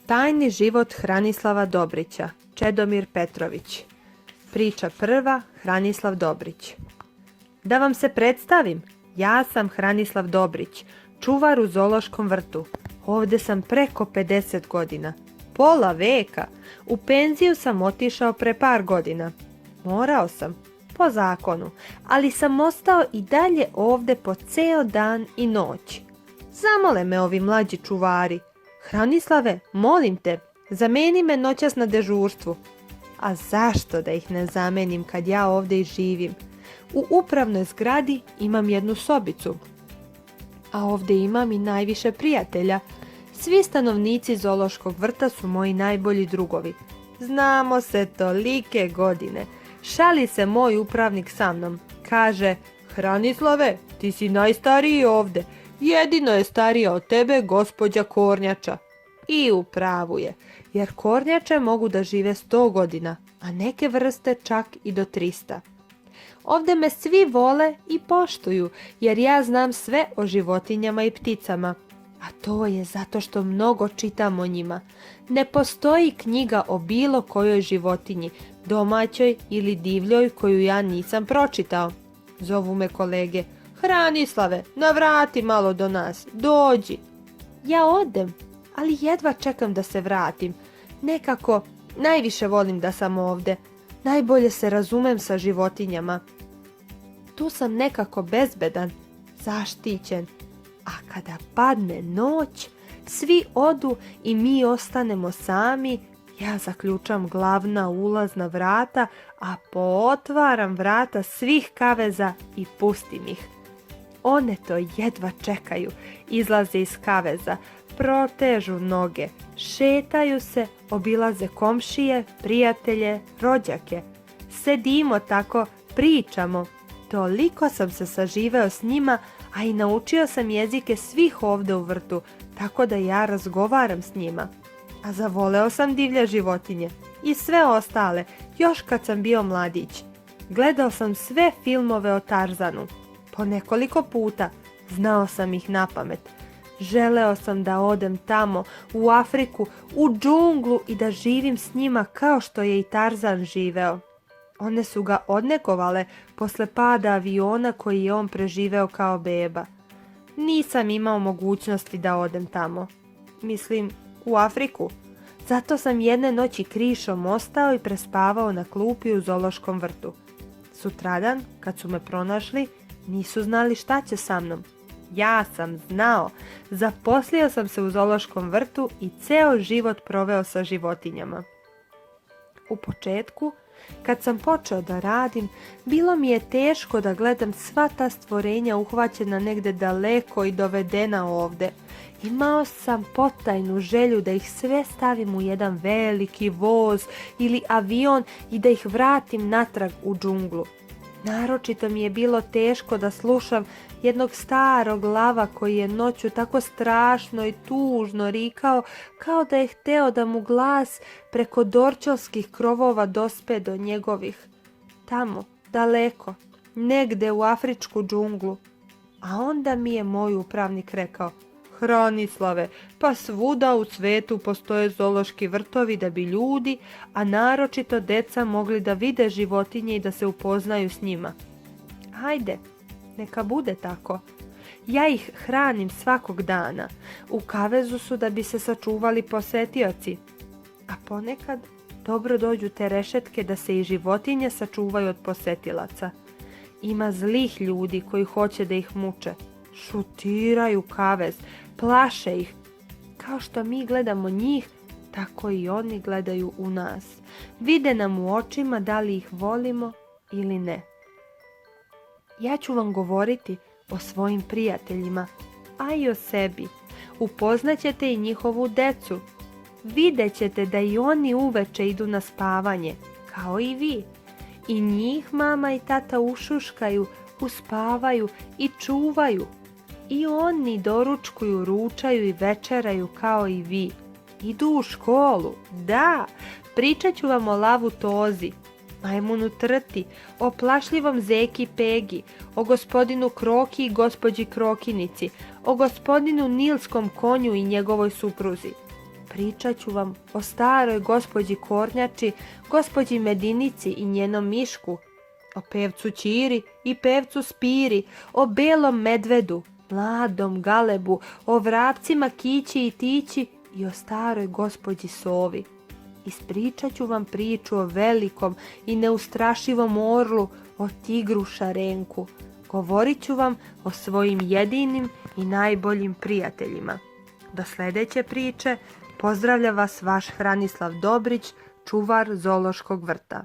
Tajni život Hranislava Dobrića, Čedomir Petrović. Priča prva, Hranislav Dobrić. Da vam se predstavim, ja sam Hranislav Dobrić, čuvar u zoološkom vrtu. Ovdje sam preko 50 godina, pola veka. U penziju sam otišao pre par godina. Morao sam, po zakonu, ali sam ostao i dalje ovdje po ceo dan i noć. Zamole me ovi mlađi čuvari: Hranislave, molim te, zameni me noćas na dežurstvu. A zašto da ih ne zamenim kad ja ovdje i živim? U upravnoj zgradi imam jednu sobicu, a ovdje imam i najviše prijatelja. Svi stanovnici zoološkog vrta su moji najbolji drugovi. Znamo se tolike godine. Šali se moj upravnik sa mnom. Kaže: Hranislave, ti si najstariji ovdje. Jedino je starija od tebe gospođa Kornjača. I u pravu je, jer kornjače mogu da žive 100 godina, a neke vrste čak i do 300. Ovdje me svi vole i poštuju, jer ja znam sve o životinjama i pticama. A to je zato što mnogo čitam o njima. Ne postoji knjiga o bilo kojoj životinji, domaćoj ili divljoj, koju ja nisam pročitao. Zovu me kolege: Hranislave, navrati malo do nas, dođi. Ja odem, ali jedva čekam da se vratim. Nekako najviše volim da sam ovdje. Najbolje se razumem sa životinjama. Tu sam nekako bezbedan, zaštićen. A kada padne noć, svi odu i mi ostanemo sami. Ja zaključam glavna ulazna vrata, a pootvaram vrata svih kaveza i pustim ih. One to jedva čekaju, izlaze iz kaveza, protežu noge, šetaju se, obilaze komšije, prijatelje, rođake. Sedimo tako, pričamo. Toliko sam se saživeo s njima, a i naučio sam jezike svih ovdje u vrtu, tako da ja razgovaram s njima. A zavoleo sam divlje životinje i sve ostale, još kad sam bio mladić. Gledao sam sve filmove o Tarzanu. Po nekoliko puta, znao sam ih napamet. Želeo sam da odem tamo, u Afriku, u džunglu i da živim s njima kao što je i Tarzan živeo. One su ga odnekovale posle pada aviona koji je on preživeo kao beba. Nisam imao mogućnosti da odem tamo. Mislim, u Afriku. Zato sam jedne noći krišom ostao i prespavao na klupi u zoološkom vrtu. Sutradan, kad su me pronašli, nisu znali šta će sa mnom. Ja sam znao. Zaposlio sam se u zoološkom vrtu i ceo život proveo sa životinjama. U početku, kad sam počeo da radim, bilo mi je teško da gledam sva ta stvorenja uhvaćena negde daleko i dovedena ovde. Imao sam potajnu želju da ih sve stavim u jedan veliki voz ili avion i da ih vratim natrag u džunglu. Naročito mi je bilo teško da slušam jednog starog lava koji je noću tako strašno i tužno rikao, kao da je hteo da mu glas preko dorćolskih krovova dospe do njegovih. Tamo, daleko, negde u afričku džunglu. A onda mi je moj upravnik rekao: Hranislave, pa svuda u svetu postoje zoološki vrtovi da bi ljudi, a naročito deca, mogli da vide životinje i da se upoznaju s njima. Hajde, neka bude tako. Ja ih hranim svakog dana. U kavezu su da bi se sačuvali posetioci. A ponekad dobro dođu te rešetke da se i životinje sačuvaju od posetilaca. Ima zlih ljudi koji hoće da ih muče. Šutiraju kavez, plaše ih. Kao što mi gledamo njih, tako i oni gledaju u nas. Vide nam u očima da li ih volimo ili ne. Ja ću vam govoriti o svojim prijateljima, a i o sebi. Upoznaćete i njihovu decu. Vidjet ćete da i oni uveče idu na spavanje, kao i vi. I njih mama i tata ušuškaju, uspavaju i čuvaju. I oni doručkuju, ručaju i večeraju kao i vi. Idu u školu, da, pričat ću vam o lavu Tozi, majmunu Trti, o plašljivom zeki Pegi, o gospodinu Kroki i gospođi Krokinici, o gospodinu Nilskom konju i njegovoj supruzi. Pričat ću vam o staroj gospođi Kornjači, gospođi Medinici i njenom mišku, o pevcu Ćiri i pevcu Spiri, o belom medvedu, mladom galebu, o vrapcima Kići i Tići i o staroj gospođi Sovi. Ispričat ću vam priču o velikom i neustrašivom orlu, o tigru Šarenku. Govorit ću vam o svojim jedinim i najboljim prijateljima. Do sljedeće priče pozdravlja vas vaš Hranislav Dobrić, čuvar zoološkog vrta.